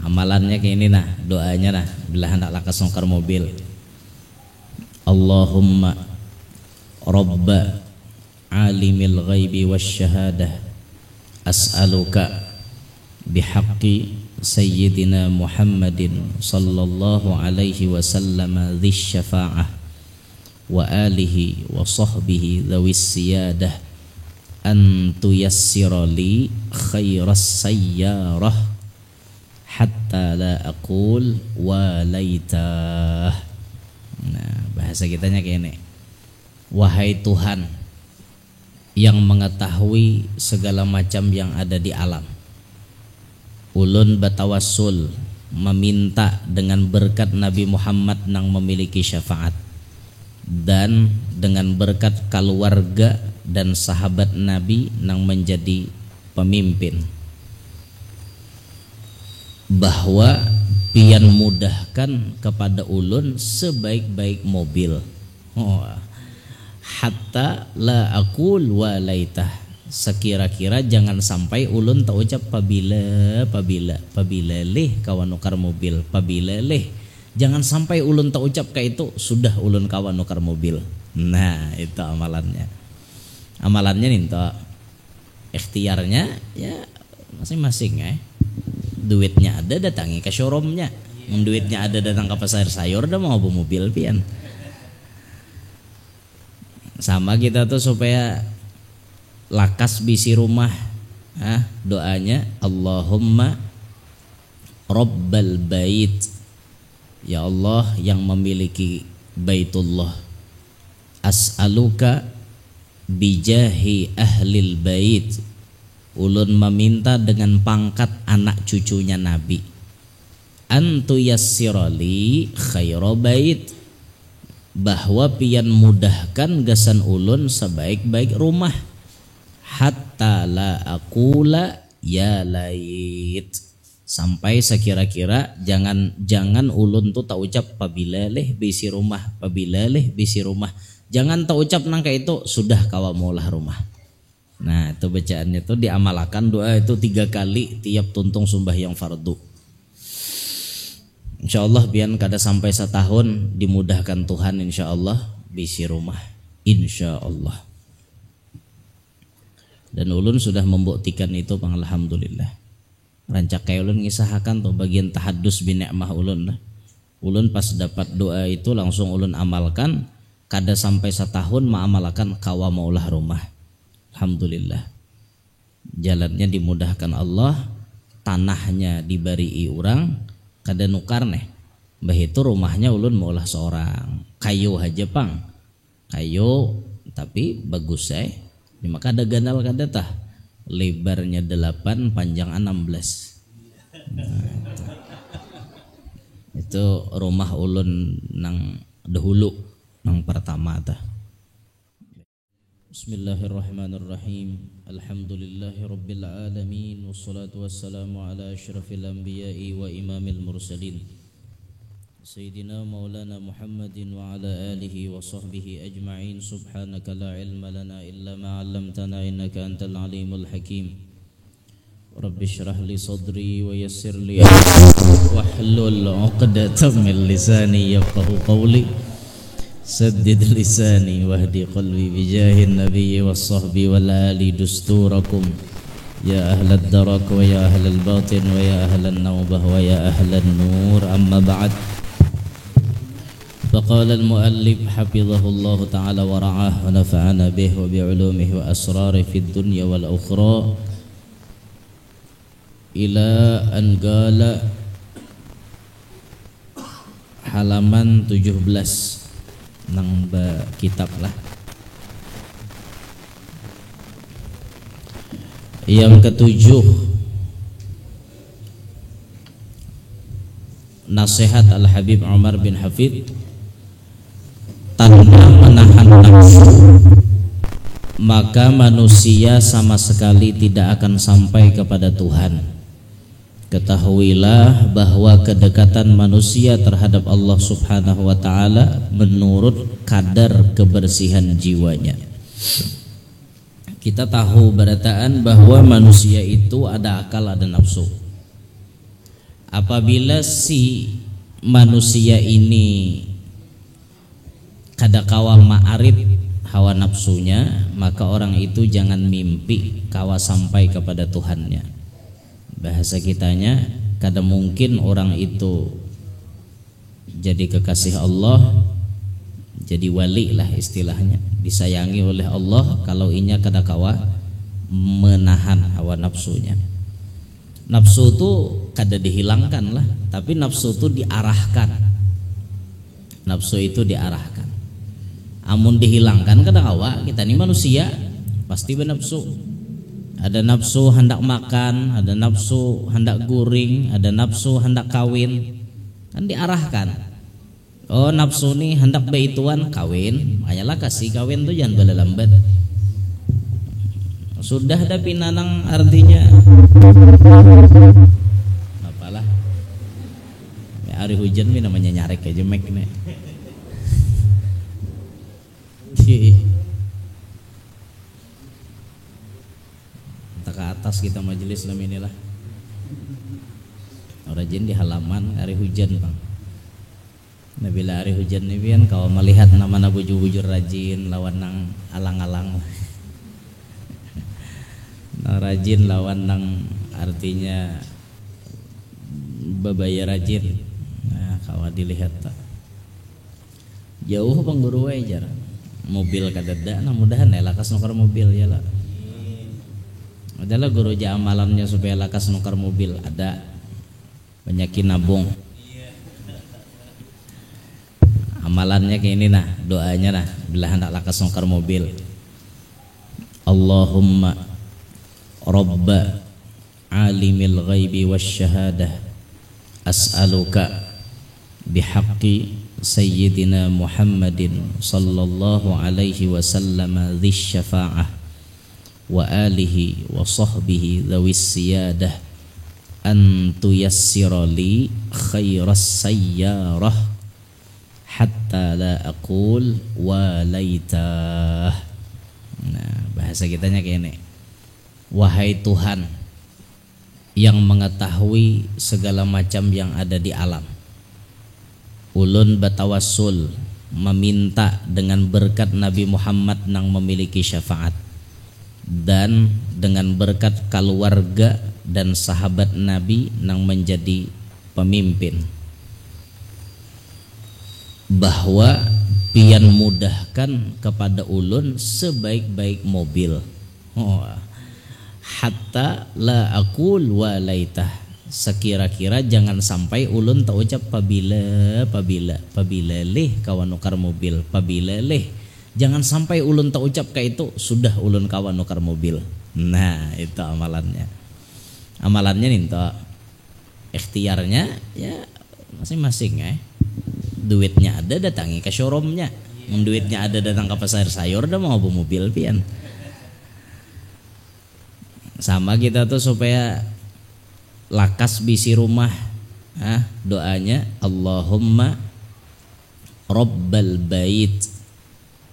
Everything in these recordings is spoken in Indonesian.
amalannya kayak ini nah, doanya nah, bila hendak lakas nongkar mobil. Allahumma Rabba alimil ghaibi wasyahadah as'aluka bihaqqi sayyidina Muhammadin sallallahu alaihi wasallam dzis syafa'ah wa alihi wa sahbihi dzawis siyadah an tuyassira li khairas sayyarah hatta la aqul wa laitah. Nah, bahasa kitanya kayak ini. Wahai Tuhan yang mengetahui segala macam yang ada di alam, ulun batawassul meminta dengan berkat Nabi Muhammad nang memiliki syafaat dan dengan berkat keluarga dan sahabat Nabi nang menjadi pemimpin, bahwa pian mudahkan kepada ulun sebaik-baik mobil. Hatta la aqul wa laitah, sekira-kira jangan sampai ulun tak ucap pabila leh kawan nukar mobil, pabila leh, jangan sampai ulun tak ucap kayak itu sudah ulun kawan nukar mobil. Nah itu amalannya nih toh. Ikhtiarnya ya masing-masing ya. Duitnya ada datangi ke showroomnya, duitnya ada datang ke pasar sayur dah mau bawa mobil pian. Sama kita tuh supaya lakas bisi rumah, doanya Allahumma Rabbal bait, ya Allah yang memiliki Baitullah, as'aluka bijahi ahlil bait, ulun meminta dengan pangkat anak cucunya Nabi, antu yassirali khaira bait, bahwa pian mudahkan gasan ulun sebaik-baik rumah, hatta la aqula ya lait, sampai sekira-kira jangan ulun tuh tak ucap pabila leh bisi rumah, pabila leh bisi rumah, jangan tak ucap nangka itu sudah kawa maulah rumah. Nah itu bacaannya tuh diamalkan doa itu 3 kali tiap tuntung sembahyang fardu. InsyaAllah biar kada sampai setahun dimudahkan Tuhan insyaallah bisi rumah insyaallah. Dan ulun sudah membuktikan itu pang alhamdulillah. Rancak kayak ulun ngisahakan tuh bagian tahaddus bi ni'mah ulun lah. Ulun pas dapat doa itu langsung ulun amalkan, kada sampai setahun mengamalkan kawa maulah rumah. Alhamdulillah. Jalannya dimudahkan Allah, tanahnya diberi orang, kada nukar neh. Bah itu rumahnya ulun maulah seorang. Kayu aja pang. Kayu tapi bagus maka ada ganal kada tah. Lebarnya 8, panjang 16. Nah, itu rumah ulun nang dahulu nang pertama tah. Bismillahirrahmanirrahim. Alhamdulillahi rabbil alamin, wassalatu wassalamu ala asyrafil anbiya'i wa imamil mursalin Sayyidina maulana Muhammadin wa ala alihi wa sahbihi ajma'in. Subhanaka la ilma lana illa ma 'allamtana innaka antal alimul hakim. Rabbi shrah li sadri wa yassir li amri wahlul 'uqdatam min lisani yafqahu qawli. Saddid lisani wahdi qalbi bijahin nabiyyi wassahbi wal ali dusturakum ya ahlad darak wa ya ahlal batin wa ya ahlan nawbah wa ya ahlan nur, amma ba'd. Faqala al-muallif hafizahullahu ta'ala wa ra'ah wa nafa'ana bih wa bi'ulumihi wa asrari fid dunya wal ukhra ila an qala, halaman 17 nang kitab lah. Yang ketujuh, nasihat Al-Habib Umar bin Hafid, tanpa menahan nafsu maka manusia sama sekali tidak akan sampai kepada Tuhan. Ketahuilah bahwa kedekatan manusia terhadap Allah Subhanahu wa ta'ala menurut kadar kebersihan jiwanya. Kita tahu berataan bahwa manusia itu ada akal, ada nafsu. apabila si manusia ini kadakawa ma'arif hawa nafsunya, maka orang itu jangan mimpi kawa sampai kepada Tuhannya. Bahasa kitanya, kada mungkin orang itu jadi kekasih Allah, jadi wali lah istilahnya, disayangi oleh Allah kalau inya kadakawa menahan hawa nafsunya. Nafsu itu kada dihilangkan lah, tapi nafsu itu diarahkan. Nafsu itu diarahkan. Amun dihilangkan kadakawa, kita ini manusia pasti bernafsu. Ada nafsu hendak makan, ada nafsu hendak guring, ada nafsu hendak kawin, kan diarahkan. Oh nafsu nih hendak baituan kawin, ayalah kasih kawin tuh jangan bala lambat. Sudah ada pinanang artinya apalah. Hari hujan nih namanya nyarek aja mek nih. Entah ke atas kita majelis lam inilah. Rajin di halaman hari hujan bang. Nabila hari hujan nih pian kau melihat nama bujur-bujur rajin lawan nang alang-alang. Nah, rajin lawan nang artinya babaya rajin. Nah, kau dilihat tak. Jauh bang guru wajar. Mobil kadada, nah mudahan ya lakas nukar mobil ya lah. Adalah guru aja amalannya supaya lakas nukar mobil ada banyakin nabung. Amalannya kayak ini nah, doanya nah, bila hendak lakas nukar mobil. Allahumma Rabba alimil ghaibi wasyahadah as'aluka bihaqqi Sayyidina Muhammadin sallallahu alaihi wasallam dzis syafa'ah wa alihi wa sahbihi dzawis siyadah an tuyassira li khairas sayyarah hatta la aqul wa laitah. Nah, bahasa kitanya kayak ini. Wahai Tuhan yang mengetahui segala macam yang ada di alam, ulun batawassul meminta dengan berkat Nabi Muhammad nang memiliki syafaat dan dengan berkat keluarga dan sahabat Nabi nang menjadi pemimpin, bahwa pian mudahkan kepada ulun sebaik-baik mobil. Hatta la aqul wa laitah, sekira-kira jangan sampai ulun tak ucap pabila leh kawan nukar mobil, pabila leh, jangan sampai ulun tak ucap kayak itu sudah ulun kawan nukar mobil. Nah itu amalannya nih toh. Ikhtiarnya ya masing-masing duitnya ada datangi ke showroomnya, duitnya ada datang ke pasar sayur dah mau bawa mobil pian. Sama kita tuh supaya lakas bisi rumah, doanya Allahumma Rabbal bait,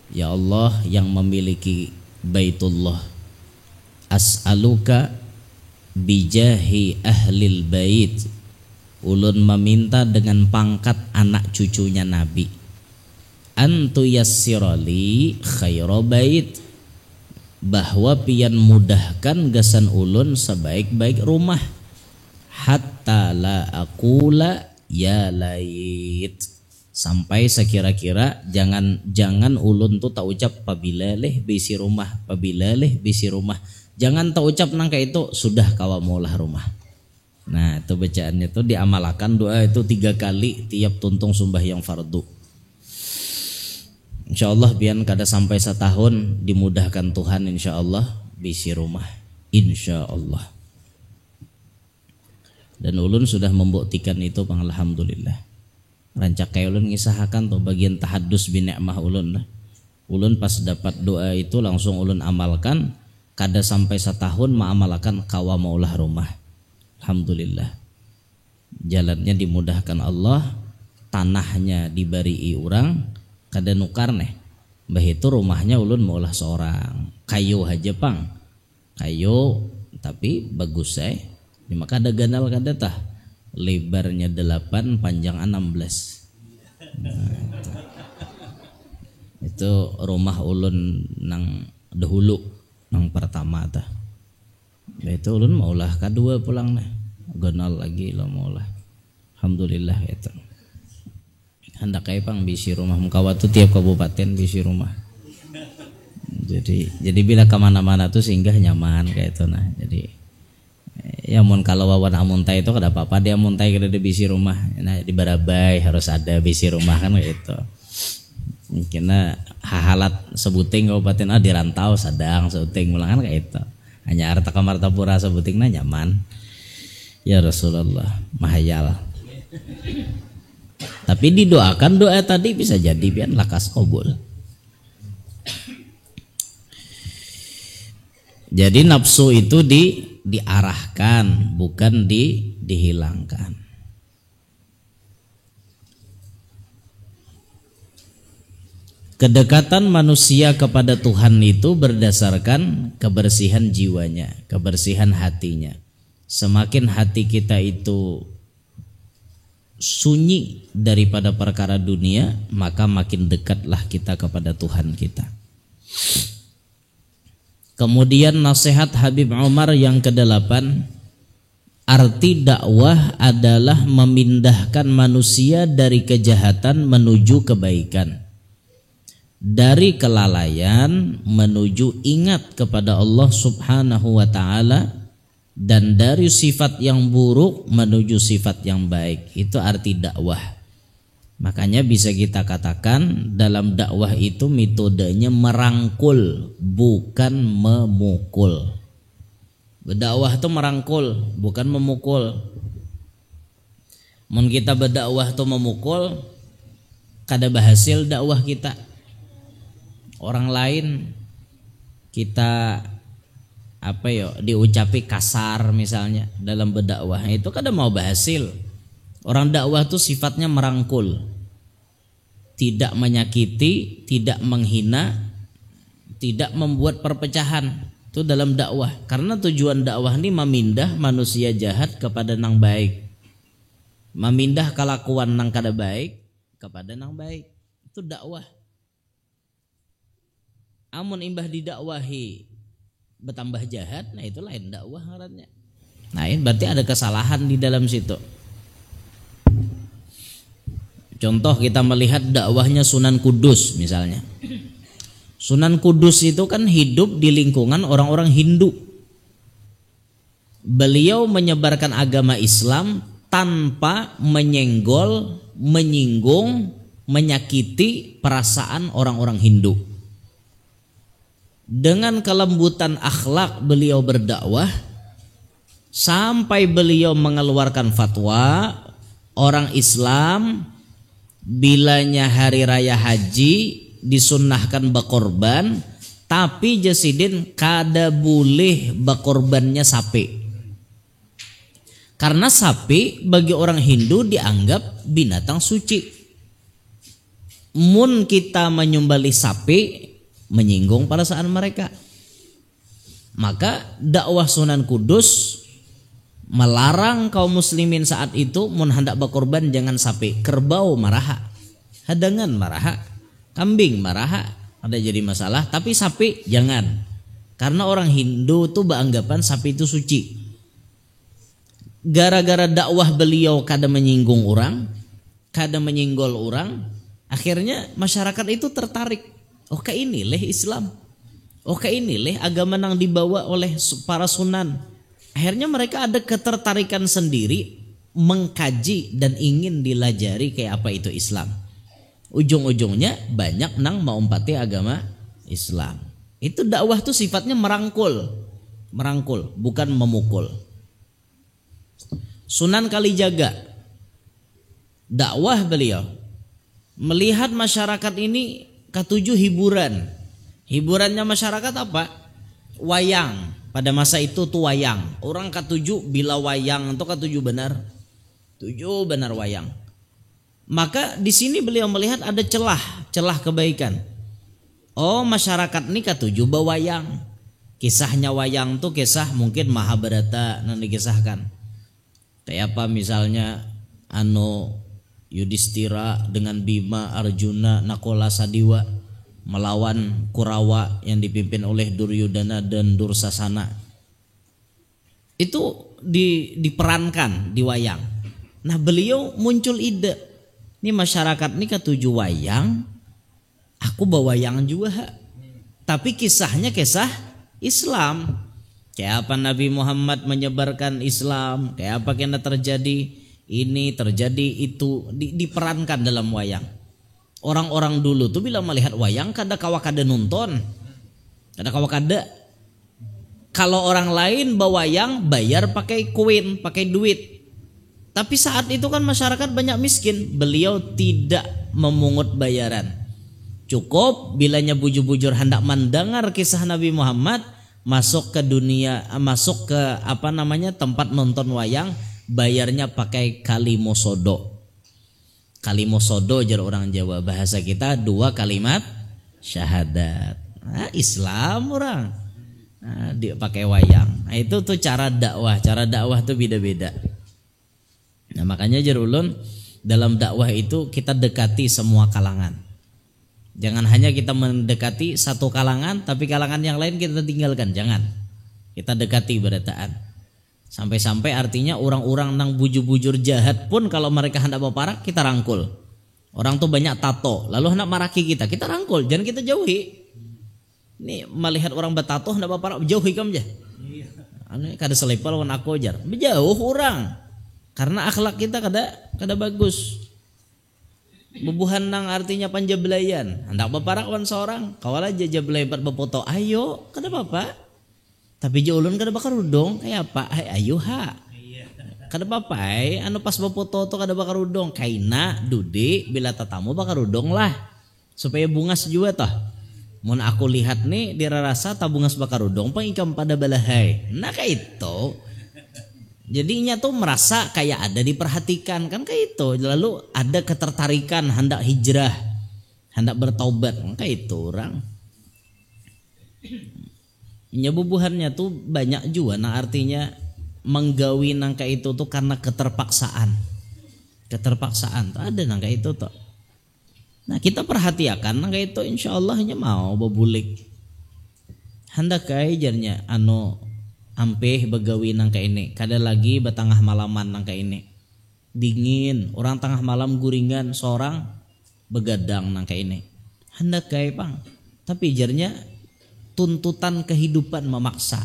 ya Allah yang memiliki Baitullah, as'aluka bijahi ahlil bait, ulun meminta dengan pangkat anak cucunya Nabi, antu yassirali khaira bait, bahwa pian mudahkan gasan ulun sebaik-baik rumah, hatta la aqula ya lait, sampai sekira-kira jangan ulun tuh tak ucap pabila leh bisi rumah, pabila leh bisi rumah, jangan tak ucap nang kayak itu sudah kawa maulah rumah. Nah itu bacaannya tuh diamalkan doa itu 3 kali tiap tuntung sembahyang fardu. Insyaallah biar kada sampai setahun dimudahkan Tuhan insyaallah bisi rumah insyaallah. Dan ulun sudah membuktikan itu pang alhamdulillah. Rancak kayak ulun ngisahakan tuh bagian tahaddus bi ni'mah ulun lah. Ulun pas dapat doa itu langsung ulun amalkan, kada sampai setahun mengamalkan kawa maulah rumah. Alhamdulillah. Jalannya dimudahkan Allah, tanahnya diberi orang, kada nukar neh. Bah itu rumahnya ulun maulah seorang. Kayu aja pang. Kayu tapi bagus maka ada ganal kada tah. lebarnya 8, panjang 16. Nah, itu rumah ulun nang dahulu nang pertama tah. Itu ulun maulah kedua pulang nah. Gonal lagi lo maulah. Alhamdulillah itu. Hendak kayak pang bisi rumah mengkawat tuh tiap kabupaten bisi rumah. Jadi bila kemana-mana tuh singgah nyaman kayak itu nah. Jadi ya mun kalau wawan amuntai itu kada apa-apa dia amuntai kada ada bisi rumah. Nah di Barabai harus ada bisi rumah kan kayak itu. Kena hahalat sebuting kabupaten di Rantau Sadang sebuting mulangan kayak itu. Hanya harta Martapura sebutingna nyaman. Ya Rasulullah mahayal. Tapi didoakan doa tadi bisa jadi biar lakas kabul. Jadi nafsu itu diarahkan bukan dihilangkan. Kedekatan manusia kepada Tuhan itu berdasarkan kebersihan jiwanya, kebersihan hatinya. Semakin hati kita itu sunyi daripada perkara dunia, maka makin dekatlah kita kepada Tuhan kita. Kemudian nasihat Habib Umar yang ke-8, arti dakwah adalah memindahkan manusia dari kejahatan menuju kebaikan, dari kelalaian menuju ingat kepada Allah Subhanahu wa ta'ala, dan dari sifat yang buruk menuju sifat yang baik. Itu arti dakwah. Makanya bisa kita katakan dalam dakwah itu metodenya merangkul bukan memukul. Berdakwah itu merangkul bukan memukul. Mun kita berdakwah itu memukul, kada berhasil dakwah kita. Orang lain kita diucapi kasar misalnya dalam berdakwah, itu kada mau berhasil. Orang dakwah itu sifatnya merangkul, tidak menyakiti, tidak menghina, tidak membuat perpecahan. Itu dalam dakwah. Karena tujuan dakwah ini memindah manusia jahat kepada nang baik, memindah kelakuan nang kada baik kepada nang baik. Itu dakwah. Amun imbah didakwahi bertambah jahat, nah itu lain dakwah ngarannya. Nah ini berarti ada kesalahan di dalam situ. Contoh kita melihat dakwahnya Sunan Kudus misalnya. Sunan Kudus itu kan hidup di lingkungan orang-orang Hindu. Beliau menyebarkan agama Islam tanpa menyenggol, menyinggung, menyakiti perasaan orang-orang Hindu. Dengan kelembutan akhlak beliau berdakwah sampai beliau mengeluarkan fatwa orang Islam bilanya hari raya haji disunnahkan bakorban, tapi jasidin kada boleh bakorbannya sapi. Karena sapi bagi orang Hindu dianggap binatang suci. Mun kita menyembelih sapi menyinggung perasaan mereka. Maka dakwah Sunan Kudus melarang kaum muslimin saat itu mun hendak berkorban jangan sapi, kerbau maraha, hadangan maraha, kambing maraha, ada jadi masalah, tapi sapi jangan. Karena orang Hindu tuh beranggapan sapi itu suci. Gara-gara dakwah beliau kada menyinggung orang, kada menyinggol orang, akhirnya masyarakat itu tertarik. Oke ini leh Islam. Oke ini leh agama yang dibawa oleh para sunan. Akhirnya mereka ada ketertarikan sendiri mengkaji dan ingin dilajari kayak apa itu Islam. Ujung-ujungnya banyak nang mau empati agama Islam. Itu dakwah tuh sifatnya merangkul, bukan memukul. Sunan Kalijaga, dakwah beliau melihat masyarakat ini ketujuh hiburan. Hiburannya masyarakat apa? Wayang. Pada masa itu tuh wayang. Orang ketujuh bila wayang itu ketujuh benar. Tujuh benar wayang. Maka di sini beliau melihat ada celah kebaikan. Oh, masyarakat ini ketujuh bewayang. Kisahnya wayang tuh kisah mungkin Mahabharata yang dikisahkan. Kayak apa misalnya Yudhistira dengan Bima, Arjuna, Nakula, Sadiwa melawan Kurawa yang dipimpin oleh Duryudana dan Dursasana. Itu diperankan di wayang. Nah beliau muncul ide, ini masyarakat ini ketujuh wayang, aku bawa wayang juga. Tapi kisahnya kisah Islam. Kayak apa Nabi Muhammad menyebarkan Islam, kayak apa kena terjadi ini, terjadi itu, diperankan dalam wayang. Orang-orang dulu tuh bila melihat wayang kada kawa kada nonton, kada kawa kada. Kalau orang lain bawa wayang bayar pakai koin, pakai duit. Tapi saat itu kan masyarakat banyak miskin, beliau tidak memungut bayaran. Cukup bilanya bujur-bujur hendak mendengar kisah Nabi Muhammad, masuk ke dunia, masuk ke tempat nonton wayang, bayarnya pakai kalimosodo. Kalimosodo jar orang Jawa, bahasa kita 2 kalimat syahadat. Nah, Islam orang. Nah, dia pakai wayang. Nah, itu tuh cara dakwah tuh beda-beda. Nah, makanya jar ulun dalam dakwah itu kita dekati semua kalangan. Jangan hanya kita mendekati satu kalangan, tapi kalangan yang lain kita tinggalkan. Jangan. Kita dekati berataan. Sampai-sampai artinya orang-orang nang bujur-bujur jahat pun kalau mereka hendak berparak, kita rangkul. Orang tuh banyak tato, lalu hendak maraki kita rangkul, jangan kita jauhi. Ini melihat orang bertato hendak berparak, jauhi kamu aja. Kada selepal wan aku jar. Jauh orang. Karena akhlak kita kada bagus. Bebuhan nang artinya panjabelayan, hendak berparak wan seorang, kawala jajablay berfoto, ayo, kada apa-apa. Tapi jaulun kada bakar udong, kayak apa? Ayo ha. Kada apa-apa, pas berfoto tuh kada bakar udong, kaina dudi bila tatamu bakar udong lah. Supaya bungas juga toh. Mun aku lihat nih dirasa tabungas bakar udong pangikam pada balahay. Nah kayak itu. Jadinya tuh merasa kayak ada diperhatikan kan kayak itu, lalu ada ketertarikan hendak hijrah, hendak bertaubat, kayak itu orang. Nyebubuhannya tuh banyak juga, nah artinya menggawi nangka itu tuh karena keterpaksaan tuh ada nangka itu tuh. Nah kita perhatikan nangka itu, insya Allah hanya mau bebulik. Hendak kai jarnya ampeh begawi nangka ini, kada lagi batangah malaman nangka ini, dingin orang tengah malam guringan seorang begadang nangka ini, hendak kai pang, tapi jarnya tuntutan kehidupan memaksa.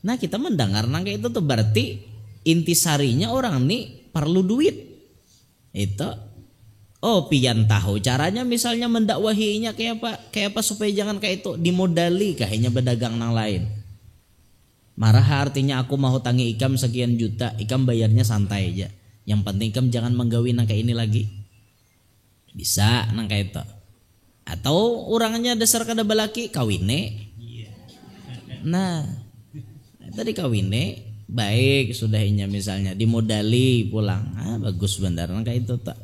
Nah kita mendengar nangka itu tuh berarti intisarinya orang ini perlu duit itu. Oh pian tahu caranya misalnya mendakwahinya kayak apa supaya jangan kayak itu dimodali kayaknya berdagang nang lain. Marah artinya aku mau tangi ikam sekian juta, ikam bayarnya santai aja. Yang penting ikam jangan menggawi nangka ini lagi. Bisa nangka itu. Atau orangnya dasar kada balaki kawine. Nah, tadi kawine baik sudahnya misalnya dimodali pulang. Bagus benar nangka itu tak.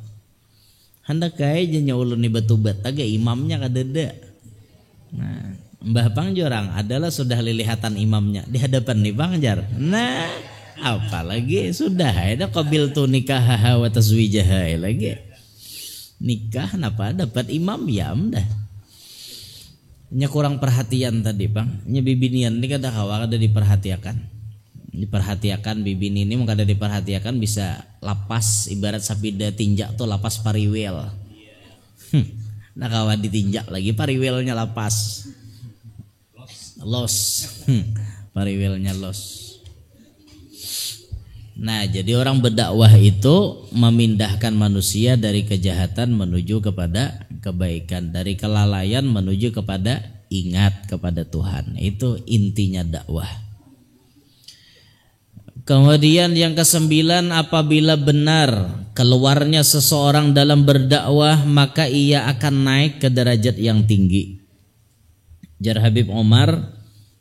Hendak kai janya ulun ni batubat taga imamnya kadada. Nah, Mbah Pang jorang adalah sudah lilihatan imamnya di hadapan nih Bang Jar. Nah, apalagi sudah ada qabil tu nikah wa tazwijah lagi. Nikah napa dapat imam ya dah. Nya kurang perhatian tadi Bang. Nya bibinian ini kada kawa kada diperhatikan. Diperhatikan bibini ini mung kada diperhatikan bisa lapas ibarat sapida tinjak tuh lapas pariwil. Nah kawa ditinjak lagi pariwilnya lapas. Los, pariwilnya los. Nah jadi orang berdakwah itu memindahkan manusia dari kejahatan menuju kepada kebaikan, dari kelalaian menuju kepada ingat kepada Tuhan. Itu intinya dakwah. Kemudian yang ke-9, apabila benar keluarnya seseorang dalam berdakwah maka ia akan naik ke derajat yang tinggi. Jar Habib Omar,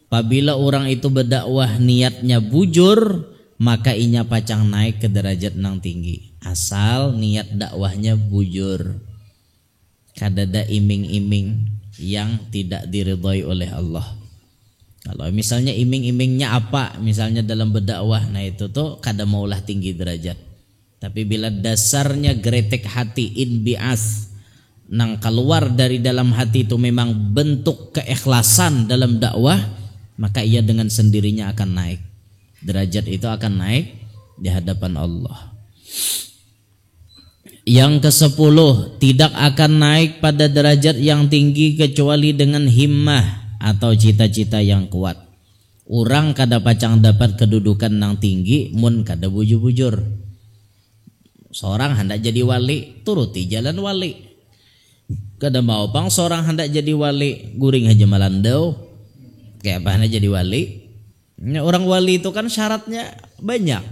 apabila orang itu berdakwah niatnya bujur, maka inya pacang naik ke derajat nang tinggi. Asal niat dakwahnya bujur, kadada iming-iming yang tidak diridhoi oleh Allah. Kalau misalnya iming-imingnya apa, misalnya dalam berdakwah, nah itu tuh kada maulah tinggi derajat. Tapi bila dasarnya gretek hati inbias, nang keluar dari dalam hati itu memang bentuk keikhlasan dalam dakwah, maka ia dengan sendirinya akan naik. Derajat itu akan naik di hadapan Allah. Yang ke-10, tidak akan naik pada derajat yang tinggi kecuali dengan himmah atau cita-cita yang kuat. Orang kada pacang dapat kedudukan nang tinggi mun kada bujur-bujur. Seorang hendak jadi wali, turuti jalan wali. Kada mau pang seorang hendak jadi wali, guring aja malandau. Kayak apa hendak jadi wali? Orang wali itu kan syaratnya banyak.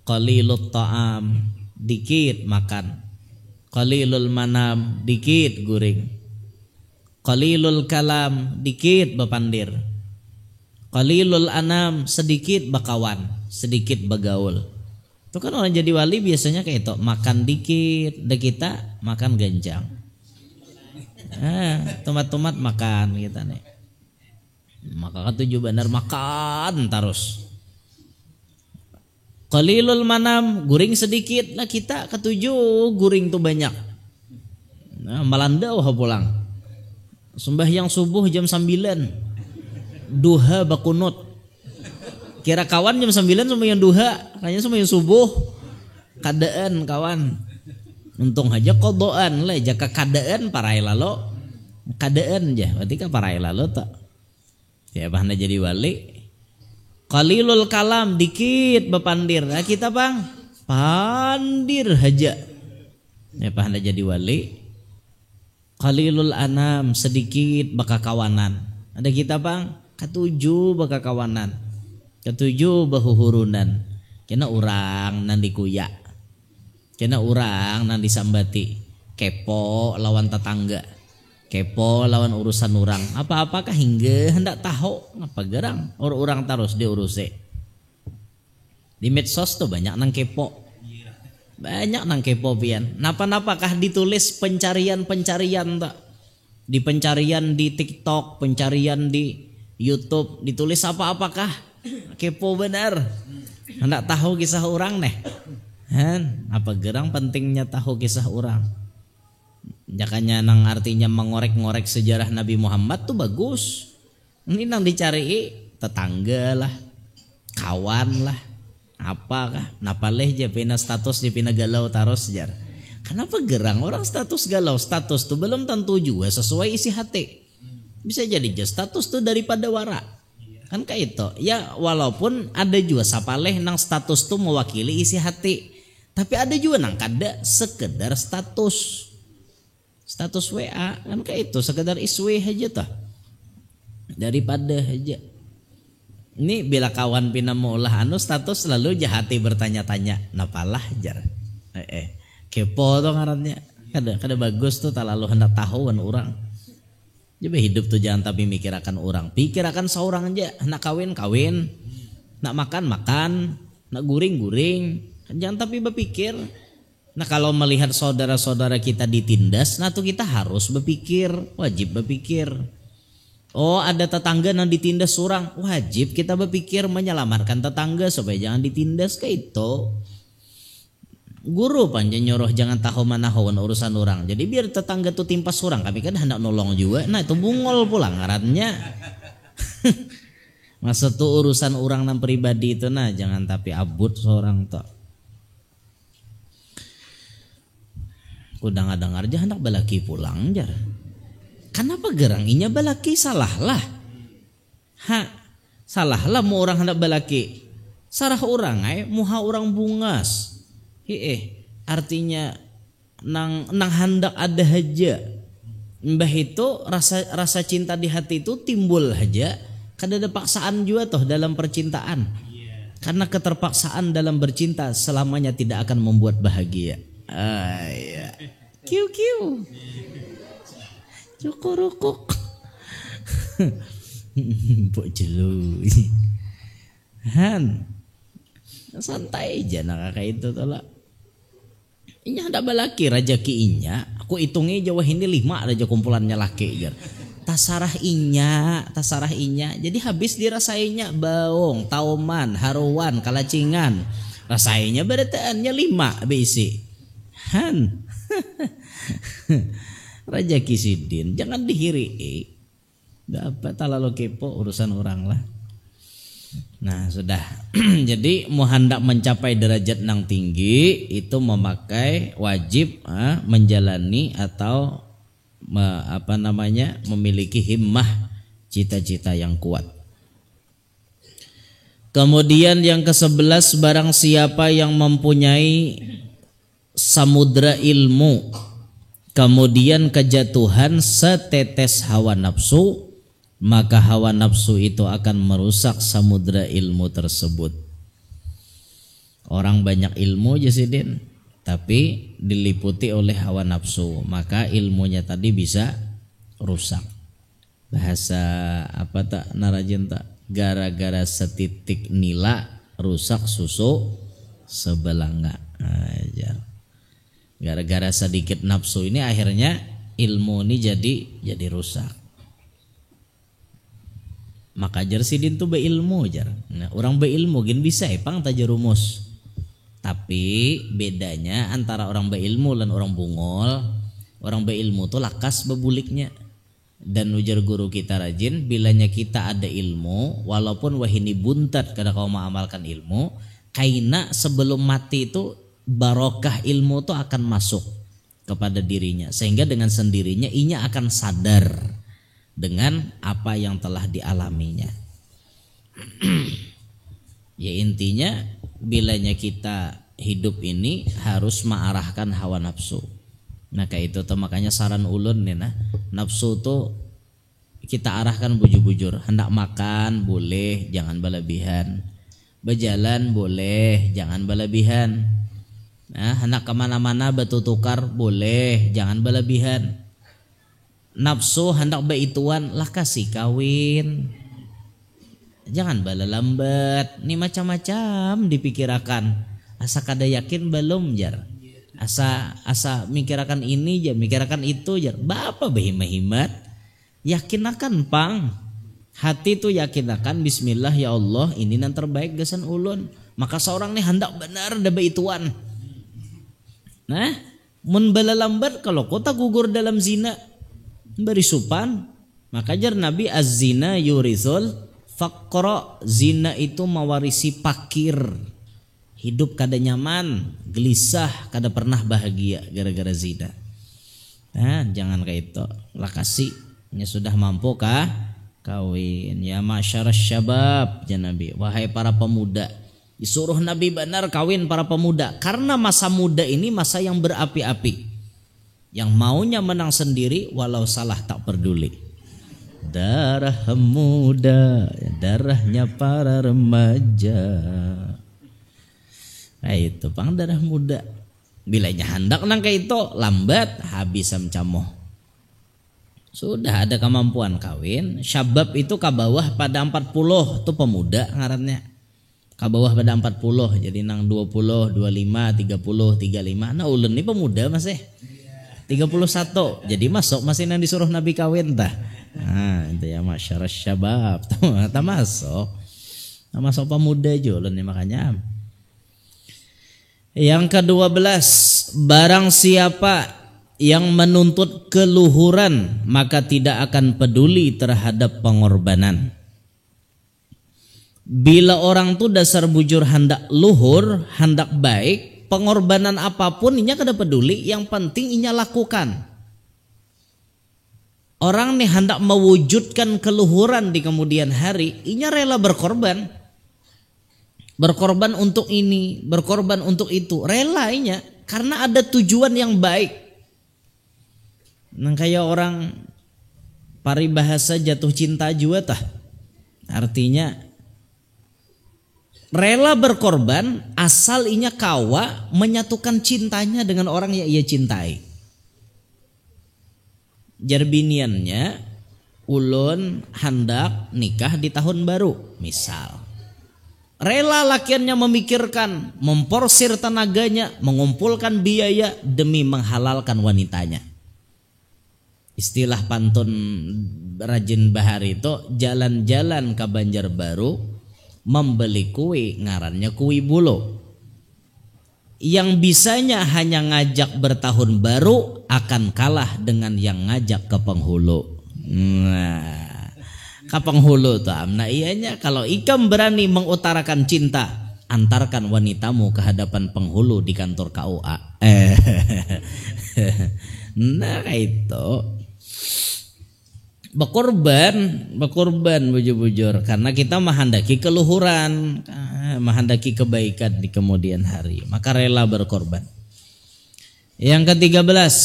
Qalilut ta'am, dikit makan. Qalilul manam, dikit guring. Qalilul kalam, dikit bepandir. Qalilul anam, sedikit bakawan, sedikit bagaul. Itu kan orang jadi wali biasanya kayak itu, makan dikit, dah kita makan ganjang. Tomat-tomat makan kita nih. Maka ketujuh benar makan terus. Qalilul manam, guring sedikit, lah kita ketujuh guring tuh banyak. Nah, malandau pulang. Sembahyang subuh jam 9, duha bakunut. Kira kawan jam 9 sembahyang duha, kayaknya sembahyang subuh. Kadaan kawan. Untung aja kodoan lah, jaka kadaan parai lalo. Kadaan aja, berarti kan parai lalo tak. Ya bahana jadi wali. Qalilul kalam, dikit bepandir. Nah kita bang, pandir aja. Ya bahana jadi wali. Qalilul anam, sedikit bakakawanan. Ada kita bang, ketujuh bakakawanan, ketujuh bahuhurunan. Kena orang nan dikuyak, kena orang nan disambati. Kepo lawan tetangga, kepo lawan urusan orang. Apa-apakah hingga hendak tahu apa gerang orang terus diurusi. Di medsos tuh banyak nang kepo. Banyak nang kepo pian. Napa-napakah ditulis pencarian-pencarian tak? Di pencarian di TikTok, pencarian di YouTube, ditulis apa-apakah? Kepo benar. Hendak tahu kisah orang neh. Apa gerang pentingnya tahu kisah orang? Jakanya nang artinya mengorek-ngorek sejarah Nabi Muhammad tuh bagus. Ini nang dicari tetangga lah, kawan lah. Apakah napaleh je pina status di pina galau taros jar. Kenapa gerang orang status galau? Status tuh belum tentu juga sesuai isi hati. Bisa jadi je status tuh daripada wara. Kan kayak itu. Ya walaupun ada juga sapaleh nang status tuh mewakili isi hati. Tapi ada juga nang kada sekedar status. Status WA kan kayak itu sekedar iswe aja tah. Daripada aja. Ini bila kawan pina maulah anu status selalu jahati bertanya-tanya napalah jar. Kepo tuh ngarannya. Kada bagus tuh tak lalu hendak tahuan orang. Jadi hidup tuh jangan tapi mikirakan orang. Pikirakan seorang aja. Nak kawin, nak makan, nak guring. Jangan tapi berpikir. Nah kalau melihat saudara-saudara kita ditindas, nah tuh kita harus berpikir, wajib berpikir. Oh ada tetangga yang ditindas orang, wajib kita berpikir menyelamatkan tetangga supaya jangan ditindas kayak itu. Guru panjang nyuruh jangan tahu manahawan urusan orang. Jadi biar tetangga tuh timpas orang, kami kan hendak nolong juga. Nah itu bungol pula ngarannya. Masa tuh urusan orang nan pribadi itu nah jangan tapi abut seorang tuh. Kudang-dengar aja hendak balaki pulang jar. Kenapa gerang inya balaki salah lah. Salah lah mau orang hendak balaki. Sarah orang muha orang bungas. Artinya nang hendak ada aja. Mbah itu rasa cinta di hati itu timbul aja. Kada ada paksaan juga toh dalam percintaan. Karena keterpaksaan dalam bercinta selamanya tidak akan membuat bahagia. Ya. Kiu. Cukurukuk. Mbok jelu. Santai aja nak kayak itu tolak. Inya hendak balaki rajaki inya. Aku hitungnya Jawa ini 5 aja kumpulannya laki jar. tasarah inya. Jadi habis dirasainya baung, tauman, haruan, kalacingan. Rasainya berataannya 5 bisi. Han. Raja Kisidin, jangan dihiri. Dapat talalu kepo urusan orang lah. Nah sudah. Jadi mau hendak mencapai derajat nang tinggi itu memakai wajib menjalani atau memiliki himmah, cita-cita yang kuat. Kemudian yang ke-11, barang siapa yang mempunyai samudra ilmu kemudian kejatuhan setetes hawa nafsu, maka hawa nafsu itu akan merusak samudra ilmu tersebut. Orang banyak ilmu Jasidin, tapi diliputi oleh hawa nafsu, maka ilmunya tadi bisa rusak. Bahasa apa tak narajin tak? Gara-gara setitik nila rusak susu sebelanga. Ajar. Gara-gara sedikit nafsu ini akhirnya ilmu ini jadi rusak. Maka jar sidin tuh beilmu jar. Nah, orang beilmu gin bisa pang tajarumus. Tapi bedanya antara orang beilmu dan orang bungol, orang beilmu tuh lakas bebuliknya. Dan ujar guru kita rajin, bilanya kita ada ilmu, walaupun wahini buntat kada kau mengamalkan ilmu, kaina sebelum mati itu barokah ilmu tuh akan masuk kepada dirinya, sehingga dengan sendirinya inya akan sadar dengan apa yang telah dialaminya. Ya intinya bilanya kita hidup ini harus mengarahkan hawa nafsu. Nah kayak itu tuh makanya saran ulun nih nah, nafsu tuh kita arahkan bujur-bujur. Hendak makan boleh, jangan berlebihan. Berjalan boleh, jangan berlebihan. Nah hendak kemana-mana bertukar boleh, jangan berlebihan. Nafsu hendak beituan lah kasih kawin, jangan bala lambat. Ini macam-macam dipikirakan. Asa kada yakin belum jar. Asa mikirakan ini jar, mikirakan itu jar. Bapa behimat-himat. Yakin akan pang. Hati tu yakin akan bismillah ya Allah ini yang terbaik gasan ulun. Maka seorang ni hendak benar da beituan. Nah, mun bala lambat kalau kota gugur dalam zina beri supan. Maka jar Nabi az-zina yurisul faqra, zina itu mewarisi pakir. Hidup kada nyaman, gelisah, kada pernah bahagia gara-gara zina. Nah, jangan kayak itu. Lah kasihnya sudah mampu kah? Kawin. Ya masyarakat syabab, ya Nabi. Wahai para pemuda, disuruh Nabi benar kawin para pemuda. Karena masa muda ini masa yang berapi-api. Yang maunya menang sendiri walau salah tak peduli. Darah muda, darahnya para remaja. Nah itu pang darah muda. Bilanya hendak nang kayak itu lambat habis samcamoh. Sudah ada kemampuan kawin. Syabab itu kabawah pada 40 itu pemuda ngarannya. Kabawah pada 40 jadi nang 20, 25, 30, 35. Nah ulun ini pemuda masih 31 jadi masuk masih nang disuruh Nabi kawin tah. Nah itu ya masyarakat syabab. Tak masuk pemuda jo ulun ini makanya. Yang ke-12, barang siapa yang menuntut keluhuran maka tidak akan peduli terhadap pengorbanan. Bila orang tuh dasar bujur hendak luhur, hendak baik, pengorbanan apapun inya kada peduli, yang penting inya lakukan. Orang nih hendak mewujudkan keluhuran di kemudian hari, inya rela berkorban. Berkorban untuk ini, berkorban untuk itu, relainya karena ada tujuan yang baik. Nah kayak orang paribahasa jatuh cinta juga tah. Artinya rela berkorban asal inya kawa menyatukan cintanya dengan orang yang ia cintai. Jarbiniannya ulun hendak nikah di tahun baru misal. Rela lakiannya memikirkan, memporsir tenaganya, mengumpulkan biaya demi menghalalkan wanitanya. Istilah pantun rajin bahar itu jalan-jalan ke Banjarbaru membeli kue ngarannya kue bulo. Yang bisanya hanya ngajak bertahun baru akan kalah dengan yang ngajak ke penghulu. Nah, ke penghulu tuh amna ianya kalau ikam berani mengutarakan cinta, antarkan wanitamu ke hadapan penghulu di kantor KUA. Nah itu berkorban bujur-bujur karena kita menghendaki keluhuran, menghendaki kebaikan di kemudian hari, maka rela berkorban. Yang ke-13,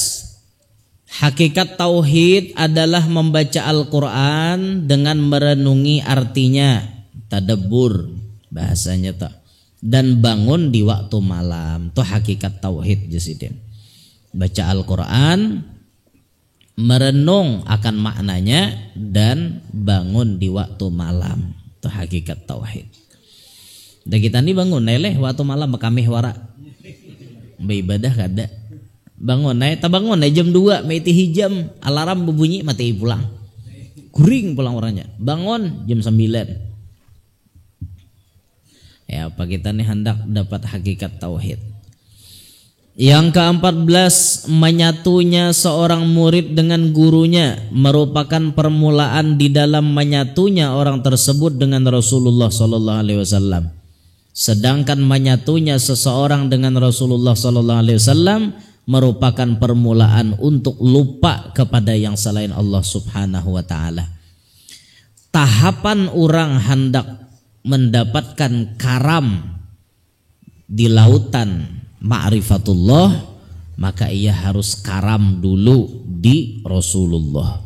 hakikat tauhid adalah membaca Al-Quran dengan merenungi artinya, tadabbur bahasanya tak, dan bangun di waktu malam. Itu hakikat tauhid jasidin. Baca Al-Quran, merenung akan maknanya dan bangun di waktu malam. Itu hakikat tauhid. Dan kita nih bangun neleh waktu malam makamih wara beribadah kada bangun tak bangun jam 2 mati hijam alarm berbunyi mati pulang kuring pulang orangnya bangun jam 9 ya apa kita nih hendak dapat hakikat tauhid. Yang ke-14, menyatunya seorang murid dengan gurunya merupakan permulaan di dalam menyatunya orang tersebut dengan Rasulullah sallallahu alaihi wasallam. Sedangkan menyatunya seseorang dengan Rasulullah sallallahu alaihi wasallam merupakan permulaan untuk lupa kepada yang selain Allah Subhanahu wa taala. Tahapan orang hendak mendapatkan karam di lautan ma'rifatullah, maka ia harus karam dulu di Rasulullah.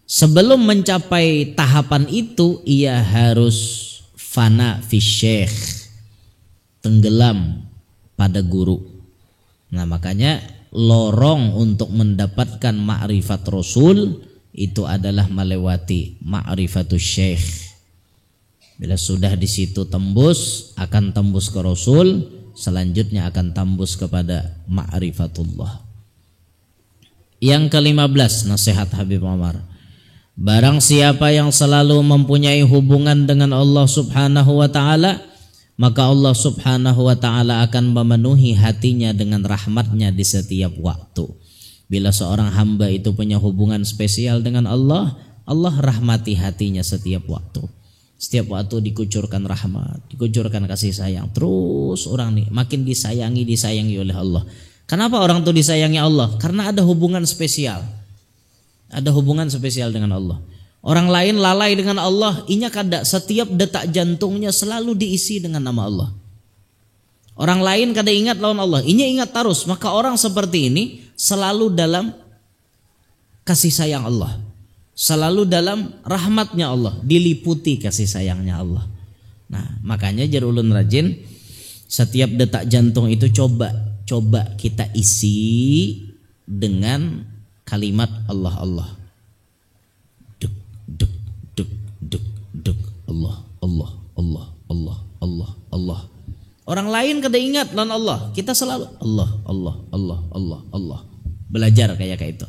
Sebelum mencapai tahapan itu, ia harus fana fi syekh, tenggelam pada guru. Nah makanya lorong untuk mendapatkan ma'rifat Rasul itu adalah melewati ma'rifatus syekh. Bila sudah di situ tembus, akan tembus ke Rasul, selanjutnya akan tembus kepada ma'rifatullah. Yang ke-15, nasihat Habib Omar. Barang siapa yang selalu mempunyai hubungan dengan Allah Subhanahu wa taala, maka Allah Subhanahu wa taala akan memenuhi hatinya dengan rahmatnya di setiap waktu. Bila seorang hamba itu punya hubungan spesial dengan Allah, Allah rahmati hatinya setiap waktu. Setiap waktu dikucurkan rahmat, dikucurkan kasih sayang. Terus orang nih makin disayangi oleh Allah. Kenapa orang tuh disayangi Allah? Karena ada hubungan spesial. Ada hubungan spesial dengan Allah. Orang lain lalai dengan Allah, inya kada setiap detak jantungnya selalu diisi dengan nama Allah. Orang lain kada ingat lawan Allah, inya ingat terus. Maka orang seperti ini selalu dalam kasih sayang Allah. Selalu dalam rahmatnya Allah, diliputi kasih sayangnya Allah. Nah makanya jar ulun rajin setiap detak jantung itu coba kita isi dengan kalimat Allah Allah. Duk duk duk duk duk Allah Allah Allah Allah Allah Allah. Orang lain kada ingat lawan Allah, kita selalu Allah Allah Allah Allah Allah. Belajar kayak itu.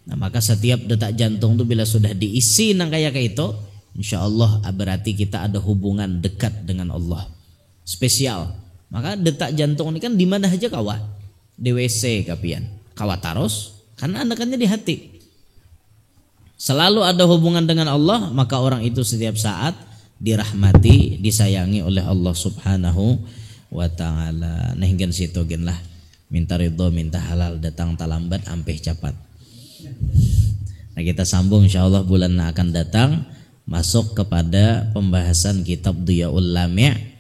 Nah maka setiap detak jantung itu bila sudah diisi nang kayak itu, insya Allah berarti kita ada hubungan dekat dengan Allah spesial. Maka detak jantung ini kan di mana aja kawa, di WC kapian kawa taros, karena anakannya di hati. Selalu ada hubungan dengan Allah, maka orang itu setiap saat dirahmati, disayangi oleh Allah Subhanahu wa taala. Nah hingga situ genlah minta ridho, minta halal, datang talambat ampeh capat. Nah kita sambung insyaallah bulan yang akan datang masuk kepada pembahasan kitab Dhiyaul Lami'.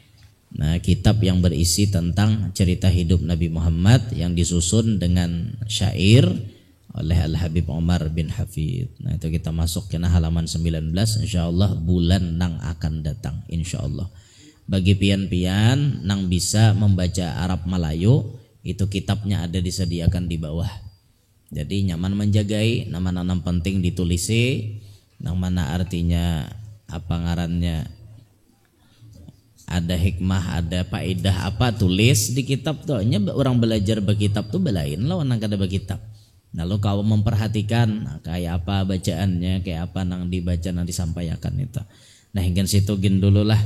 Nah kitab yang berisi tentang cerita hidup Nabi Muhammad yang disusun dengan syair oleh Al-Habib Omar bin Hafidh. Nah itu kita masuk ke halaman 19 insyaallah bulan yang akan datang insyaallah. Bagi pian-pian nang bisa membaca Arab Melayu, itu kitabnya ada disediakan di bawah. Jadi nyaman menjagai, nama-nama penting ditulisi, nang mana artinya apa ngarannya, ada hikmah, ada faedah apa tulis di kitab tuh. Nya orang belajar berkitab tuh belain lawan nang kada berkitab. Lalu kau memperhatikan kayak apa bacaannya, kayak apa nang dibaca nang disampaikan itu. Nah hingga situ gin dulu lah.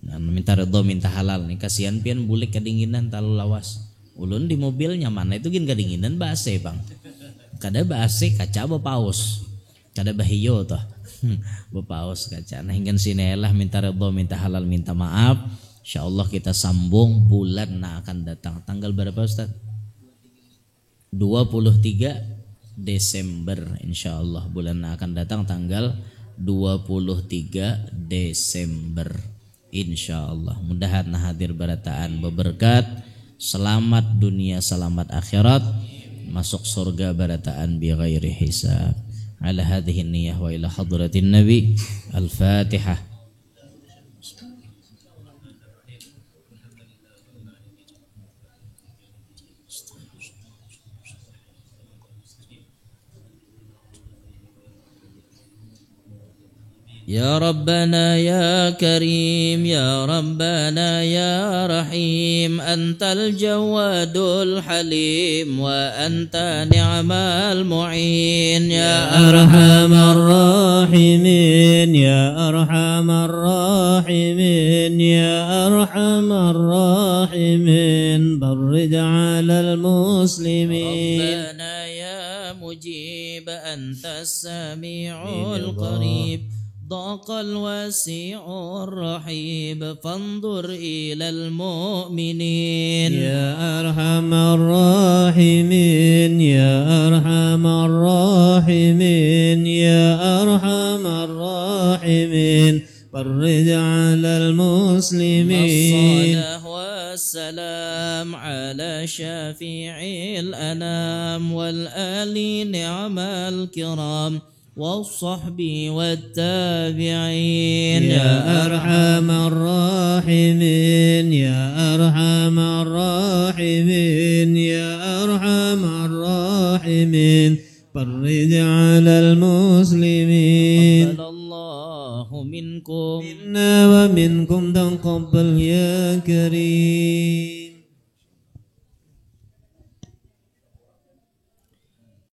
Minta ridho minta halal nih, kasihan pian bulik kedinginan talu lawas. Ulun di mobilnya mana itu gin kedinginan base bang. Kada base kaca bepaus, kada bahiyo toh. Bepaus kaca. Nah hingga sini lah minta ridho minta halal minta maaf. Insyaallah kita sambung bulan nah akan datang. Tanggal berapa Ustaz? 23 Desember insyaallah bulan yang akan datang tanggal 23 Desember insyaallah. Mudahan hadir barataan beberkat, selamat dunia selamat akhirat, masuk surga barataan bi ghairi hisab. Ala hadhihi niyyah wa ila hadratin nabi. Al-Fatihah. يا ربنا يا كريم يا ربنا يا رحيم أنت الجواد الحليم وأنت نعم المعين يا أرحم الراحمين يا أرحم الراحمين يا أرحم الراحمين فرج على المسلمين ربنا يا مجيب أنت السميع القريب ضاق الواسع الرحيب فانظر إلى المؤمنين يا أرحم الراحمين يا أرحم الراحمين يا أرحم الراحمين فرج على المسلمين الصلاة والسلام على شفيع الأنام والآل نعم الكرام والصحب والتابعين يا أرحم الراحمين يا أرحم الراحمين يا أرحم الراحمين فرج على المسلمين تقبل الله منكم منا ومنكم تقبل يا كريم.